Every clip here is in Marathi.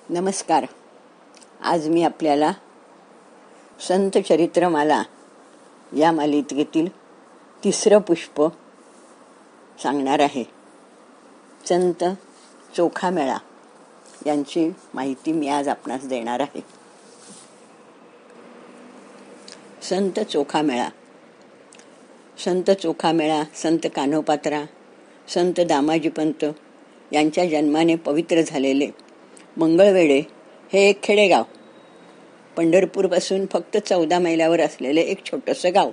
नमस्कार. आज मी आपल्याला संत चरित्रमाला या मालिकेतील तिसरं पुष्प सांगणार आहे. संत चोखामेळा यांची माहिती मी आज आपणास देणार आहे. संत चोखामेळा. संत चोखामेळा, संत कान्होपात्रा, संत दामाजीपंत यांच्या जन्माने पवित्र झालेले मंगळवेढे हे एक खेडेगाव, पंढरपूरपासून फक्त 14 मैलावर असलेले एक छोटंसं गाव.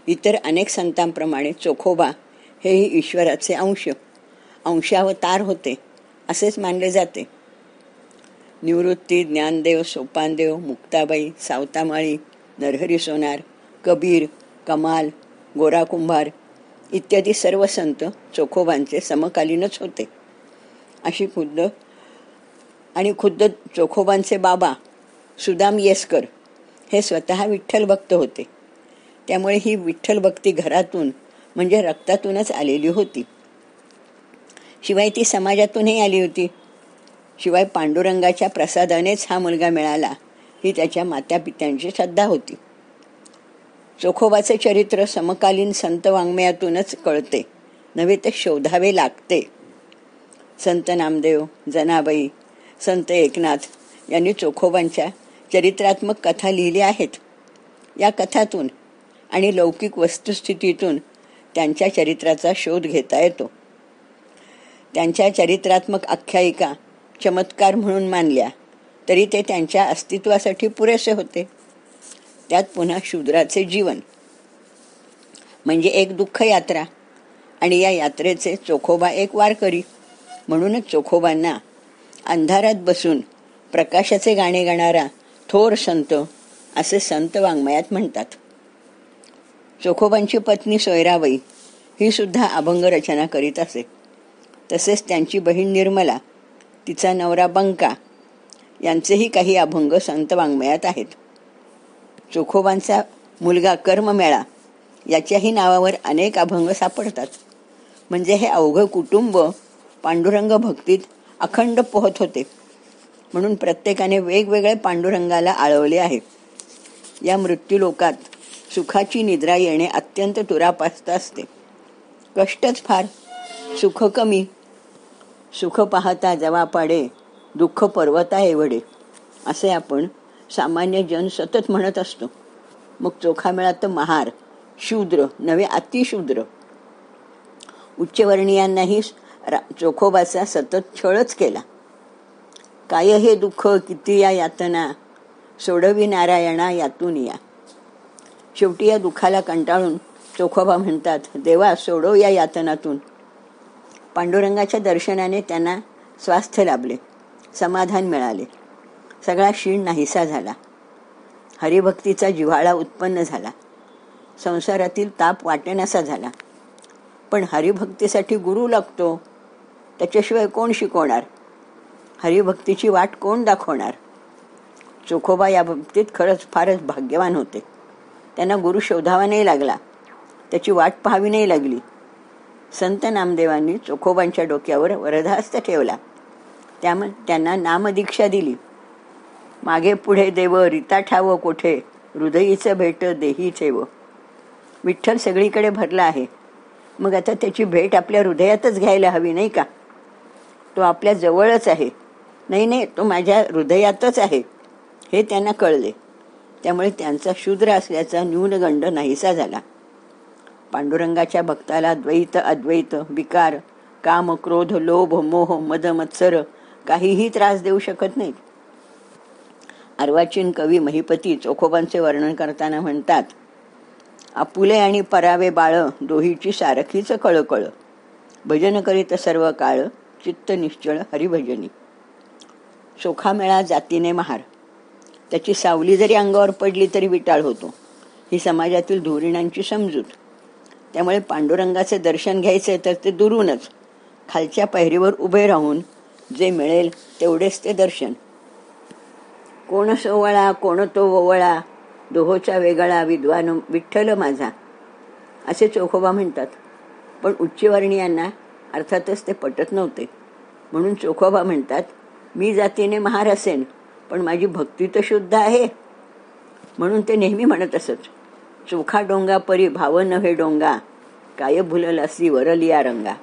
इतर अनेक संतांप्रमाणे चोखोबा हेही ईश्वराचे अंशावतार होते असेच मानले जाते. निवृत्ती, ज्ञानदेव, सोपानदेव, मुक्ताबाई, सावतामाळी, नरहरी सोनार, कबीर, कमाल, गोरा कुंभार इत्यादी सर्व संत चोखोबांचे समकालीनच होते. अशी खुद्द चोखोबांचे बाबा सुदाम येसकर हे स्वतः विठ्ठल भक्त होते. त्यामुळे ही विठ्ठल भक्ती घरातून म्हणजे रक्तातूनच आलेली होती. शिवाय ती समाजातूनही आली होती. शिवाय पांडुरंगाच्या प्रसादानेच हा मुलगा मिळाला ही त्याच्या मातापित्यांची श्रद्धा होती. चोखोबाचे चरित्र समकालीन संत वाङ्मयातूनच कळते, नव्हे ते शोधावे लागते. संत नामदेव, जनाबाई, संत एकनाथ यांनी चोखोबांच्या चरित्रात्मक कथा लिहिल्या आहेत. या कथातून आणि लौकिक वस्तुस्थितीतून त्यांच्या चरित्राचा शोध घेता येतो. त्यांच्या चरित्रात्मक आख्यायिका चमत्कार म्हणून मानल्या तरी ते त्यांच्या अस्तित्वासाठी पुरेसे होते. त्यात पुन्हा शूद्राचे जीवन म्हणजे एक दुःख यात्रा आणि या यात्रेचे चोखोबा एक वारकरी. म्हणूनच चोखोबांना अंधारात बसून प्रकाशाचे गाणे गाणारा थोर संत असे संत वाङ्मयात म्हणतात. चोखोबांची पत्नी सोयराबाई ही सुद्धा अभंग रचना करीत असे. तसेच त्यांची बहीण निर्मला, तिचा नवरा बंका यांचेही काही अभंग संत वाङ्मयात आहेत. चोखोबांचा मुलगा कर्ममेळा याच्याही नावावर अनेक अभंग सापडतात. म्हणजे हे अवघं कुटुंब पांडुरंग भक्तीत अखंड पोहत होते. म्हणून प्रत्येकाने वेगवेगळे पांडुरंगाला आळवले आहे. या मृत्यूलोकात सुखाची निद्रा येणे अत्यंत दुरापास्त असते. कष्टच फार, सुख कमी. सुख पाहता जवा पाडे, दुःख पर्वता एवढे असे आपण सामान्य जन सतत म्हणत असतो. मग चोखामेळा तर महार, शूद्र नव्हे अतिशूद्र. उच्चवर्णीयांनाही चोखोबाचा सतत छळच केला. काय हे दुःख किती या यातना, सोडवी नारायणा यातून या. शेवटी या दुःखाला कंटाळून चोखोबा म्हणतात, देवा सोडव या यातनातून. पांडुरंगाच्या दर्शनाने त्यांना स्वास्थ्य लाभले, समाधान मिळाले. सगळा शीण नाहीसा झाला. हरिभक्तीचा जिव्हाळा उत्पन्न झाला. संसारातील ताप वाटेनासा झाला. पण हरिभक्तीसाठी गुरु लागतो. त्याच्याशिवाय कोण शिकवणार? हरिभक्तीची वाट कोण दाखवणार? चोखोबा या बाबतीत खरंच फारच भाग्यवान होते. त्यांना गुरु शोधावा नाही लागला, त्याची वाट पाहावी नाही लागली. संत नामदेवांनी चोखोबांच्या डोक्यावर वरदहस्त ठेवला. त्यामुळे त्यांना नामदीक्षा दिली. मागे पुढे देव रीता ठाव कोठे, हृदयीचं भेट देही ठेव. विठ्ठल सगळीकडे भरला आहे, मग आता त्याची भेट आपल्या हृदयातच घ्यायला हवी नाही का? तो आपल्या जवळच आहे. नाही, तो माझ्या हृदयातच आहे हे त्यांना कळले. त्यामुळे त्यांचा शूद्र असल्याचा न्यूनगंड नाहीसा झाला. पांडुरंगाच्या भक्ताला द्वैत, अद्वैत, विकार, काम, क्रोध, लोभ, मोह, मद, मत्सर काहीही त्रास देऊ शकत नाहीत. अर्वाचीन कवी महिपती चोखोबांचे वर्णन करताना म्हणतात, आपुले आणि परावे बाळ, दोहीची सारखीच कळकळ. भजन करीत सर्व काळ, चित्त निश्चळ हरिभजनी. चोखामेळा जातीने महार. त्याची सावली जरी अंगावर पडली तरी विटाळ होतो, ही समाजातील धुरीणांची समजूत. त्यामुळे पांडुरंगाचे दर्शन घ्यायचे तर ते दुरूनच, खालच्या पायरीवर उभे राहून जे मिळेल तेवढेच ते दर्शन. कोण सोवळा कोण तो ओवळा, दोहोचा वेगळा विद्वान विठ्ठल माझा असे चोखोबा म्हणतात. पण उच्चवर्णीयांना अर्थातच ते पटत नव्हते. म्हणून चोखोबा म्हणतात, मी जातीने महार असेन, पण माझी भक्ती तर शुद्ध आहे. म्हणून ते नेहमी म्हणत असत, चोखा डोंगा परी भाव नव्हे डोंगा, काय भुललासी वरलिया रंगा.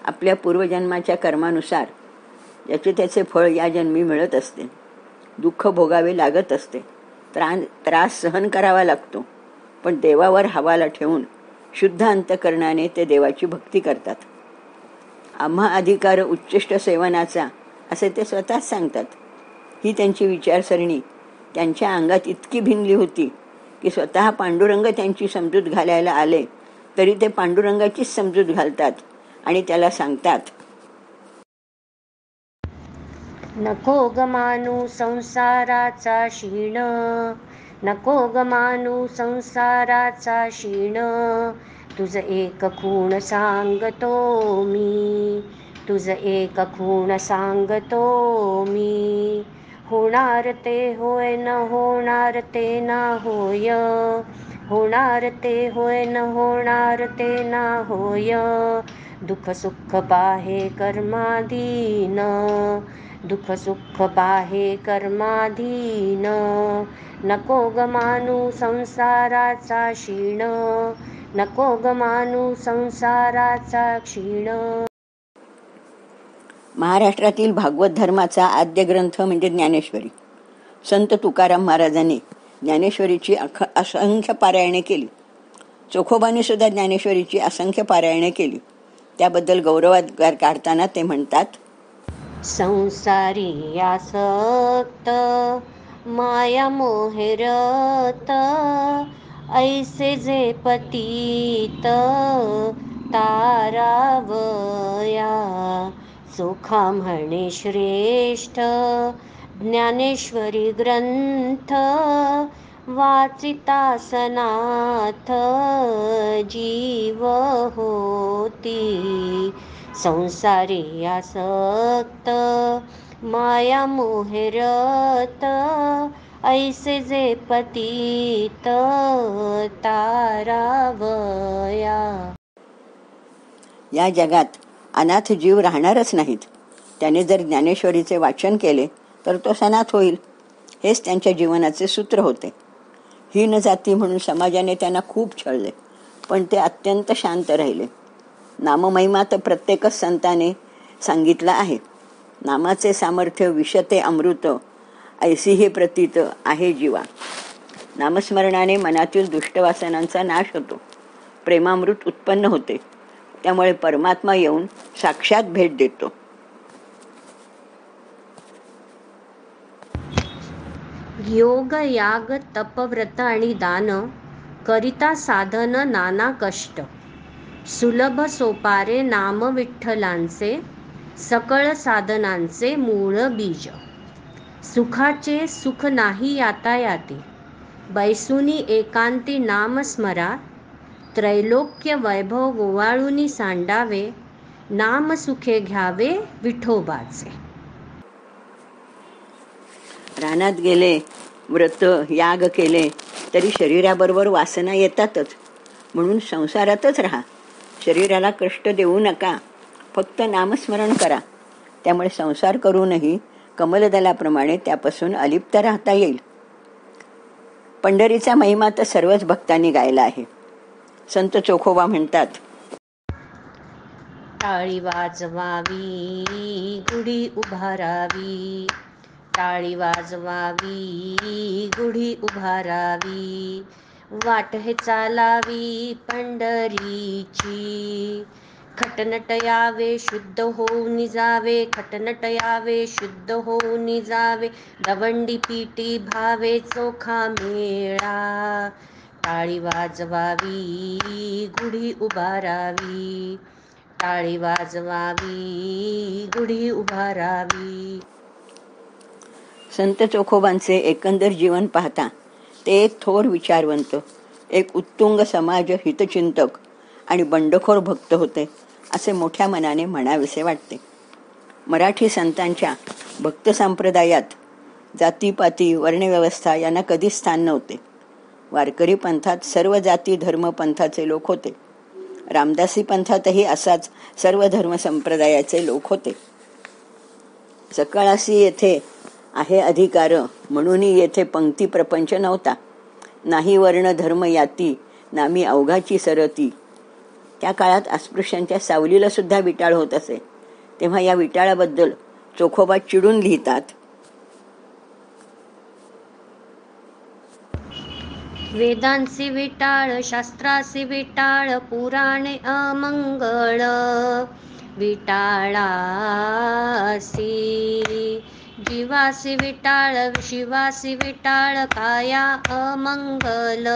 आपल्या पूर्वजन्माच्या कर्मानुसार ज्याचे त्याचे फळ या जन्मी मिळत असते. दुःख भोगावे लागत असते. त्रास सहन करावा लागतो. पण देवावर हवाला ठेवून शुद्ध अंतकरणाने ते देवाची भक्ती करतात. आम्हा अधिकार उच्चिष्ट सेवनाचा असे ते स्वतःच सांगतात. ही त्यांची विचारसरणी त्यांच्या अंगात इतकी भिनली होती की स्वतः पांडुरंग त्यांची समजूत घालायला आले तरी ते पांडुरंगाचीच समजूत घालतात आणि त्याला सांगतात, नको गमानू संसाराचा क्षीण, नको गमानू संसाराचा क्षीण. तुझ एक खूण सांगतो मी, तुझ एक खूण सांगतो मी. होणार ते होय न होणार ते ना होय, होणार ते होय न होणार ते ना होय. दुःख सुख पाहे कर्माधीन, दुःख सुख पाहे कर्माधीन. नको गमानू संसाराचा क्षीण, नको गमानू संसाराचा क्षीण. महाराष्ट्रातील भागवत धर्माचा आद्य ग्रंथ म्हणजे ज्ञानेश्वरी. संत तुकाराम महाराजांनी ज्ञानेश्वरीची असंख्य पारायणे केली. चोखोबांनी सुद्धा ज्ञानेश्वरीची असंख्य पारायणे केली. त्याबद्दल गौरवोद्गार काढताना ते म्हणतात, संसारी आसक्त माया मोहरत, ऐसे जे पतित तारावया. सुखा म्हणे श्रेष्ठ ज्ञानेश्वरी ग्रंथ, वाचिता सनाथ जीव होती. संसारी आसक्त माया मोहरत, ऐसे जे पतित तारावया. या जगात अनाथ जीव राहणारच नाहीत. त्याने जर ज्ञानेश्वरीचे वाचन केले तर तो सनाथ होईल. हेच त्यांच्या जीवनाचे सूत्र होते. हीन जाती म्हणून समाजाने त्यांना खूप छळले, पण ते अत्यंत शांत राहिले. नाममहिमा तर प्रत्येकच संताने सांगितला आहे. नामाचे सामर्थ्य विषते अमृत, ऐसी हे प्रतीत आहे जीवा. नामस्मरणाने मनातील दुष्टवासनांचा नाश होतो. प्रेमामृत उत्पन्न होते. त्यामुळे परमात्मा येऊन साक्षात भेट देतो. योग याग तप व्रत आणि दान करिता साधन नाना कष्ट. सुलभ सोपारे नाम विठ्ठलांचे, सकळ साधनांचे मूळ बीज. सुखाचे सुख नाही यातायाती, बैसुनी एकांती नाम स्मरा. त्रैलोक्य वैभव गोवाळुनी सांडावे, नाम सुखे घ्यावे विठोबाचे. रानात गेले, व्रत याग केले तरी शरीराबरोबर वासना येतातच. म्हणून संसारातच राहा. शरीराला कष्ट देऊ नका. फक्त नामस्मरण करा. त्यामुळे संसार करूनही कमलदलाप्रमाणे त्यापासून अलिप्त राहता येईल. पंढरीचा महिमा तर सर्वच भक्तांनी गायला आहे. संत चोखोबा म्हणतात, टाळी वाजवावी गुढी उभारावी, टाळी वाजवावी गुढी उभारावी. वाट हे चालावी पंढरीची, खटनट यावे शुद्ध होऊन जावे, खटनट यावे शुद्ध होऊन जावे. दवंडी पीठी भावे चोखा मेळा, टाळी वाजवावी गुढी उभारावी, टाळी वाजवावी गुढी उभारावी. संत चोखोबांचे एकंदर जीवन पाहता ते एक थोर विचारवंत, एक उत्तुंग समाज हितचिंतक आणि बंडखोर भक्त होते असे मोठ्या मनाने म्हणावेसे वाटते. मराठी संतांच्या भक्त संप्रदायात जातीपाती वर्णव्यवस्था यांना कधीच स्थान नव्हते. वारकरी पंथात सर्व जाती धर्म पंथाचे लोक होते. रामदासी पंथातही असाच सर्व धर्म संप्रदायाचे लोक होते. सकाळासी येथे आहे अधिकार, म्हणून येथे पंक्ती प्रपंच नव्हता. नाही वर्ण धर्म याती, नामी अवघाची सरती. त्या काळात अस्पृश्यांच्या सावलीला सुद्धा विटाळ होत असे. तेव्हा या विटाळाबद्दल चोखोबा चिडून लिहितात. वेदांसी विटाळ, शास्त्रासी विटाळ, पुराणे अमंगळ. विटाळासी जीवासी विटाळ, शिवासी विटाळ, काया अमंगल.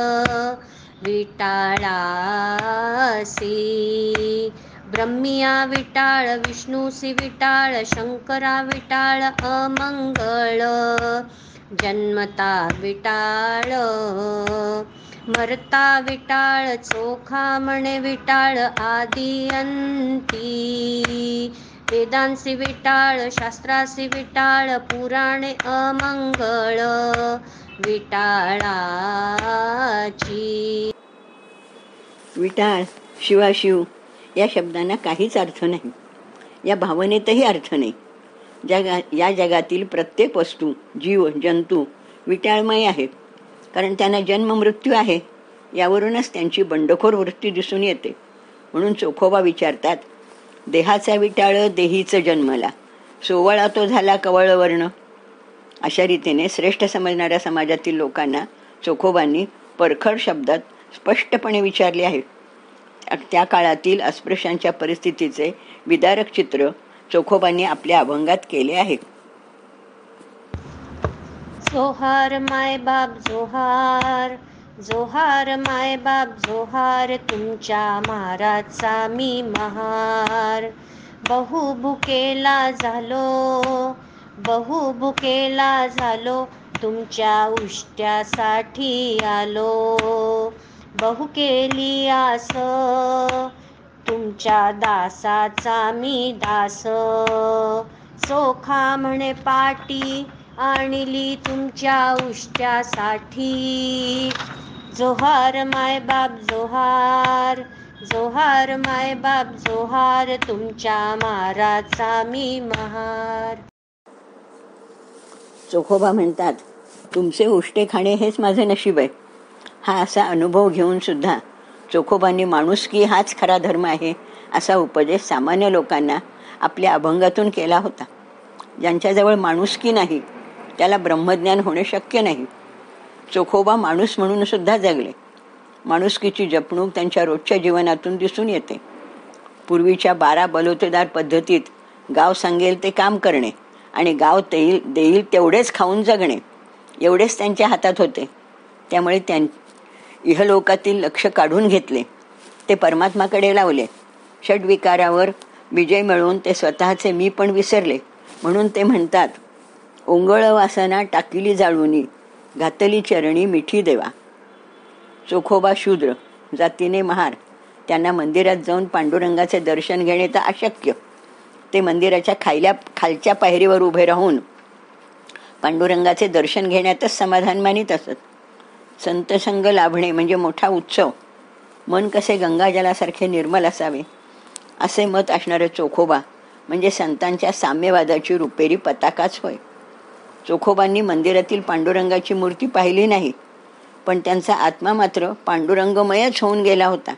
विटाळासी ब्रह्मिया विटाळ, विष्णूसी विटाळ, शंकरा विटाळ अमंगळ. जन्मता विटाळ, मरता विटाळ, चोखा म्हणे विटाळ आदि अंती. वेदांसी विटाळ, शास्त्रासी विटाळ, पुराणे अमंगळ. विटाळाची विटाळ, शिवाशिव या शब्दांना काहीच अर्थ नाही. या भावनेतही अर्थ नाही. या जगातील प्रत्येक वस्तू, जीव, जंतू विटाळमय आहे. कारण त्यांना जन्म मृत्यू आहे. यावरूनच त्यांची बंडखोर वृत्ती दिसून येते. म्हणून चोखोबा विचारतात, देहाचा विटाळ देहीच जन्मला, सोवळा तो झाला कवळवर्ण. अशा रीतीने श्रेष्ठ समजणाऱ्या समाजातील लोकांना चोखोबांनी परखड शब्दात स्पष्टपणे विचारले आहे. त्या काळातील अस्पृश्यांच्या परिस्थितीचे विदारक चित्र चोखोबांनी आपल्या अभंगात केले आहे. जोहार माय बाप जोहार, जोहार माय बाप जोहार, तुमच्या महाराजचा मी महार. बहु भुकेला झालो, तुमच्या उष्ट्यासाठी आलो. बहु केली आस, तुमच्या दासाचा मी दास. चोखा म्हणे पाटी, आणली तुमच्या उष्ट्यासाठी. जोहार माय बाप जोहार, जोहार माय बाप जोहार, तुमच्या महाराजचा मी महार. चोखोबा म्हणतात, तुमचे उष्टे खाणे हेच माझे नशीब आहे. हा असा अनुभव घेऊन सुद्धा चोखोबांनी माणुसकी हाच खरा धर्म आहे असा उपदेश सामान्य लोकांना आपल्या अभंगातून केला होता. ज्यांच्याजवळ माणुसकी नाही त्याला ब्रह्मज्ञान होणे शक्य नाही. चोखोबा माणूस म्हणून सुद्धा जगले. माणुसकीची जपणूक त्यांच्या रोजच्या जीवनातून दिसून येते. पूर्वीच्या 12 बलुतेदार पद्धतीत गाव सांगेल ते काम करणे आणि गाव देईल तेवढेच खाऊन जगणे एवढेच त्यांच्या हातात होते. त्यामुळे इहलोकातील लक्ष काढून घेतले, ते परमात्माकडे लावले. षड्विकारावर विजय मिळवून ते स्वतःचे मी पण विसरले. म्हणून ते म्हणतात, ओंगळ वासना टाकिली जाळूनी, घातली चरणी मिठी देवा. चोखोबा शूद्र, जातीने महार. त्यांना मंदिरात जाऊन पांडुरंगाचे दर्शन घेणे तर अशक्य. ते मंदिराच्या खालच्या पायरीवर उभे राहून पांडुरंगाचे दर्शन घेण्यातच समाधान मानित असत. संतसंग लाभणे म्हणजे मोठा उत्सव. मन कसे गंगाजलासारखे निर्मल असावे असे मत असणारे चोखोबा म्हणजे संतांच्या साम्यवादाची रुपेरी पताकाच होय. चोखोबांनी मंदिरातील पांडुरंगाची मूर्ती पाहिली नाही, पण त्यांचा आत्मा मात्र पांडुरंगमयच होऊन गेला होता.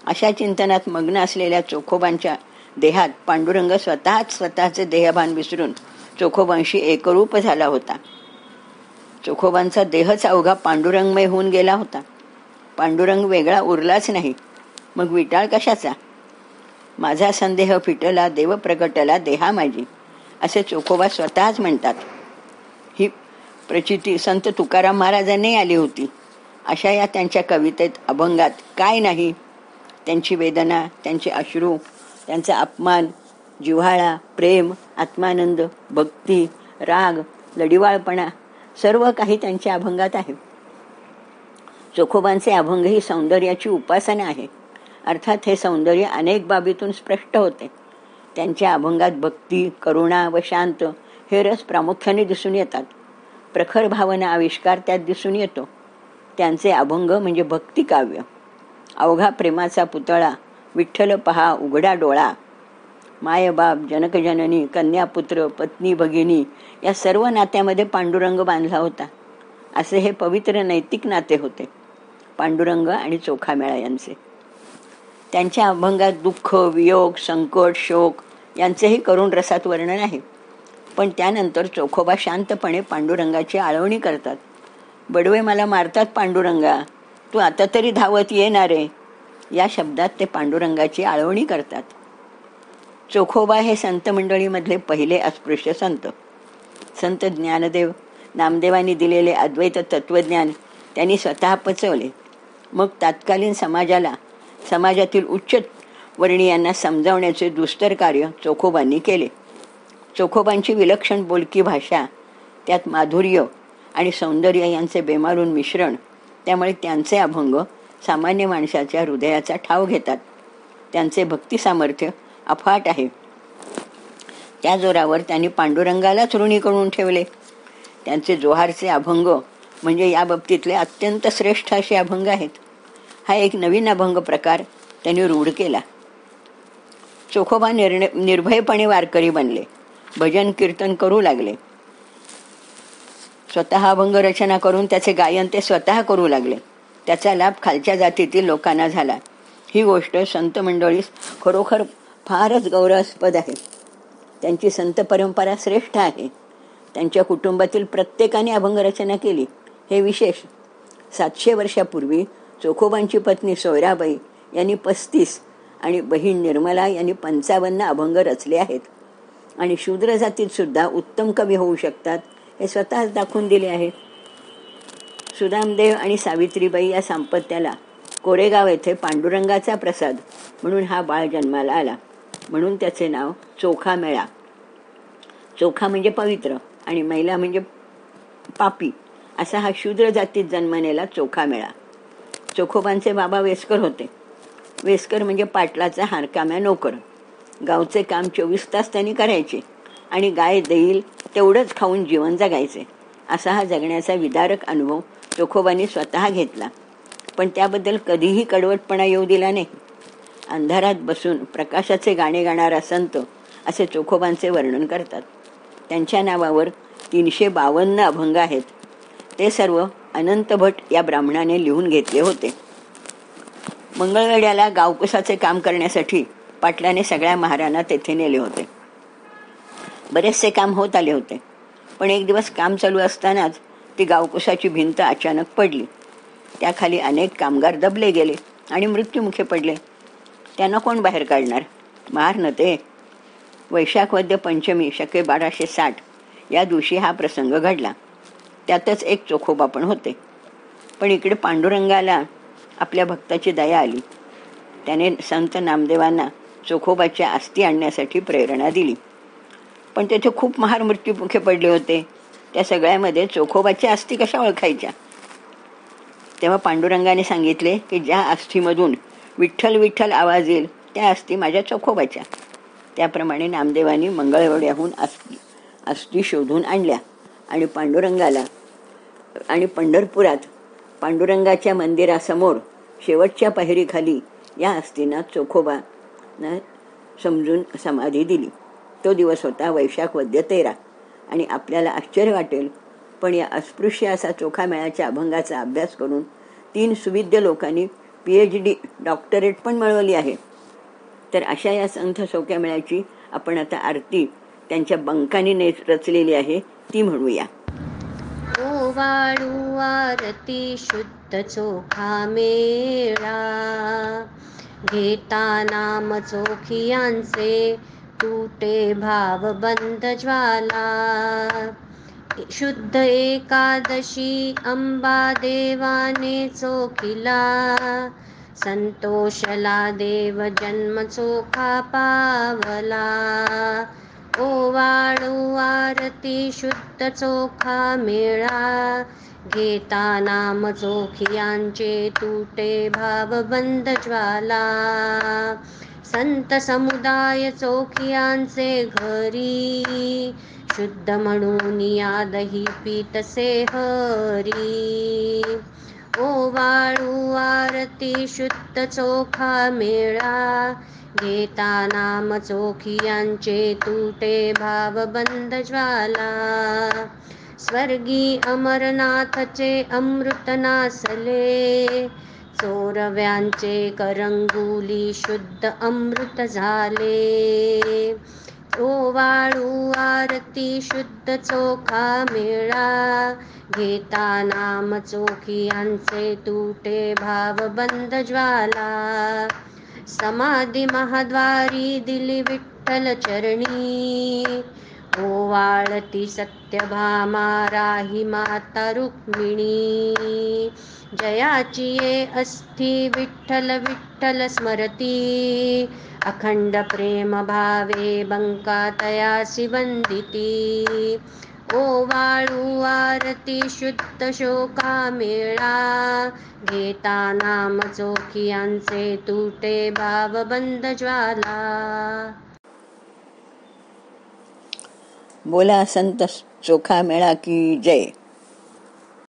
अशा चिंतनात मग्न असलेल्या चोखोबांच्या देहात पांडुरंग स्वतःचे देहभान विसरून चोखोबांशी एकरूप झाला होता. चोखोबांचा देहच अवघा पांडुरंगमय होऊन गेला होता. पांडुरंग वेगळा उरलाच नाही. मग विटाळ कशाचा? माझा संदेह फिटला, देव प्रगटला देहा माझी, असे चोखोबा स्वतःच म्हणतात. ही प्रचिती संत तुकाराम महाराजांनी आली होती. अशा या त्यांच्या कवितेत, अभंगात काय नाही? त्यांची वेदना, त्यांचे अश्रू, त्यांचा अपमान, जिव्हाळा, प्रेम, आत्मानंद, भक्ती, राग, लढिवाळपणा सर्व काही त्यांच्या अभंगात आहे. चोखोबांचे अभंग ही सौंदर्याची उपासना आहे. अर्थात हे सौंदर्य अनेक बाबीतून स्पष्ट होते. त्यांच्या अभंगात भक्ती, करुणा व शांत हे रस प्रामुख्याने दिसून येतात. प्रखर भावना आविष्कार त्यात दिसून येतो. त्यांचे अभंग म्हणजे भक्तिकाव्य. अवघा प्रेमाचा पुतळा, विठ्ठल पहा उघडा डोळा, मायबाप, जनकजननी, कन्यापुत्र, पत्नी, भगिनी या सर्व नात्यामध्ये पांडुरंग बांधला होता. असे हे पवित्र नैतिक नाते होते पांडुरंग आणि चोखामेळा यांचे. त्यांच्या अभंगात दुःख, वियोग, संकट, शोक यांचेही करुण रसात वर्णन आहे. पण त्यानंतर चोखोबा शांतपणे पांडुरंगाची आळवणी करतात. बडवे मला मारतात पांडुरंगा, तू आता तरी धावत येणारे, या शब्दात ते पांडुरंगाची आळवणी करतात. चोखोबा हे संत मंडळीमधले पहिले अस्पृश्य संत. संत ज्ञानदेव नामदेवांनी दिलेले अद्वैत तत्वज्ञान त्यांनी स्वतः पचवले. मग तत्कालीन समाजातील उच्च वर्णीयांना समजावण्याचे दुस्तर कार्य चोखोबांनी केले. चोखोबांची विलक्षण बोलकी भाषा, त्यात माधुर्य आणि सौंदर्य यांचे बेमालून मिश्रण, त्यामुळे त्यांचे अभंग सामान्य माणसाच्या हृदयाचा ठाव घेतात. त्यांचे भक्ती सामर्थ्य अफाट आहे. त्या जोरावर त्यांनी पांडुरंगालाच ऋणी करून ठेवले. त्यांचे जोहारचे अभंग म्हणजे या बाबतीतले अत्यंत श्रेष्ठ असे अभंग आहेत. हा एक नवीन अभंग प्रकार त्यांनी रूढ केला. चोखोबा निर्भयपणे वारकरी बनले. भजन कीर्तन करू लागले. स्वतः अभंग रचना करून त्याचे गायन ते स्वतः करू लागले. त्याचा लाभ खालच्या जातीतील लोकांना झाला. ही गोष्ट संत मंडळीस खरोखर फारच गौरवास्पद आहे. त्यांची संत परंपरा श्रेष्ठ आहे. त्यांच्या कुटुंबातील प्रत्येकाने अभंग रचना केली हे विशेष. 700 वर्षापूर्वी चोखोबांची पत्नी सोयराबाई यांनी 35 आणि बहीण निर्मला यांनी 55 अभंग रचले आहेत. आणि शूद्र जातीत सुद्धा उत्तम कवी होऊ शकतात हे स्वतःच दाखवून दिले आहे. सुदामदेव आणि सावित्रीबाई या दाम्पत्याला कोरेगाव येथे पांडुरंगाचा प्रसाद म्हणून हा बाळ जन्माला आला. म्हणून त्याचे नाव चोखामेळा. चोखा म्हणजे पवित्र आणि मैला म्हणजे पापी, असा हा शूद्र जातीत जन्मलेला चोखामेळा. चोखोबांचे बाबा वेस्कर होते. वेस्कर म्हणजे पाटलाचा हारकाम्या नोकर. गावचे काम 24 तास त्यांनी करायचे आणि गाय देईल तेवढंच खाऊन जीवन जगायचे. असा हा जगण्याचा विदारक अनुभव चोखोबांनी स्वतः घेतला. पण त्याबद्दल कधीही कडवटपणा येऊ दिला नाही. अंधारात बसून प्रकाशाचे गाणे गाणारा संत असे चोखोबांचे वर्णन करतात. त्यांच्या नावावर 352 अभंग आहेत. ते सर्व अनंत भट या ब्राह्मणाने लिहून घेतले होते. मंगळवेढ्याला गावकुसाचे काम करण्यासाठी पाटलाने सगळ्या महारांना तेथे नेले होते. बरेचसे काम होत आले होते. पण एक दिवस काम चालू असतानाच ती गावकुसाची भिंत अचानक पडली. त्याखाली अनेक कामगार दबले गेले आणि मृत्युमुखी पडले. त्यांना कोण बाहेर काढणार? महार न ते. वैशाख वद्य पंचमी शके 1260 या दिवशी हा प्रसंग घडला. त्यातच एक चोखोबा पण होते. पण इकडे पांडुरंगाला आपल्या भक्ताची दया आली. त्याने संत नामदेवांना चोखोबाच्या अस्थी आणण्यासाठी प्रेरणा दिली. पण तेथे खूप महार मृत्युमुखी पडले होते. त्या सगळ्यामध्ये चोखोबाच्या अस्थी कशा ओळखायच्या? तेव्हा पांडुरंगाने सांगितले की ज्या अस्थीमधून विठ्ठल विठ्ठल आवाज येईल त्या अस्थी माझ्या चोखोबाच्या. त्याप्रमाणे नामदेवांनी मंगळवेढ्याहून अस्थी शोधून आणल्या आणि पंढरपुरात पांडुरंगाच्या मंदिरासमोर शेवटच्या पायरीखाली या अस्थींना चोखोबांना समजून समाधी दिली. तो दिवस होता वैशाख वद्य 13. आणि आपल्याला आश्चर्य वाटेल, पण या अस्पृश्य असा चोखामेळ्याच्या अभंगाचा अभ्यास करून 3 सुविद्य लोकांनी PhD डॉक्टरेट पण मिळवली आहे. तर अशा या संत चोखामेळ्याची आपण आता आरती त्यांच्या बंकाने रचलेली आहे ती म्हणूया. ओ वाळू आरती शुद्ध चोखामेळा, घेता नाम चोखियांचे तुटे भाव बंद ज्वाला. शुद्ध एकादशी अंबा देवाने चोखिला, संतोषला देव जन्म चोखा पावला. ओ वाळू आरती शुद्ध चोखामेळा, घेता नाम चोखियांचे तुटे भाव बंद ज्वाला. संत समुदाय चोखियांचे घरी, शुद्ध म्हणून यादही पीतसे हरी. ओ वाळू आरती शुद्ध चोखामेळा, घेता नाम चोखियांचे तुटे भावबंध ज्वाला. स्वर्गी अमरनाथचे अमृत नासले, चोरव्यांचे करंगुली शुद्ध अमृत झाले. ओवाळू आरती शुद्ध चोखा मेळा, घेता नाम चोखियांचे तुटे भावबंध ज्वाला. समाधी महाद्वारी दिली विठ्ठल चरणी, ओवाळती सत्यभामा राही माता रुक्मिणी. जयाची ये अस्थि विठ्ठल विठ्ठल स्मरती, अखंड प्रेम भावे बंका तयासी वंदिती. ओवाळू आरती शुद्ध शोका मेळा, घेता नाम चोखियांचे तुटे भावबंध ज्वाला. बोला संत चोखा मेळा की जय.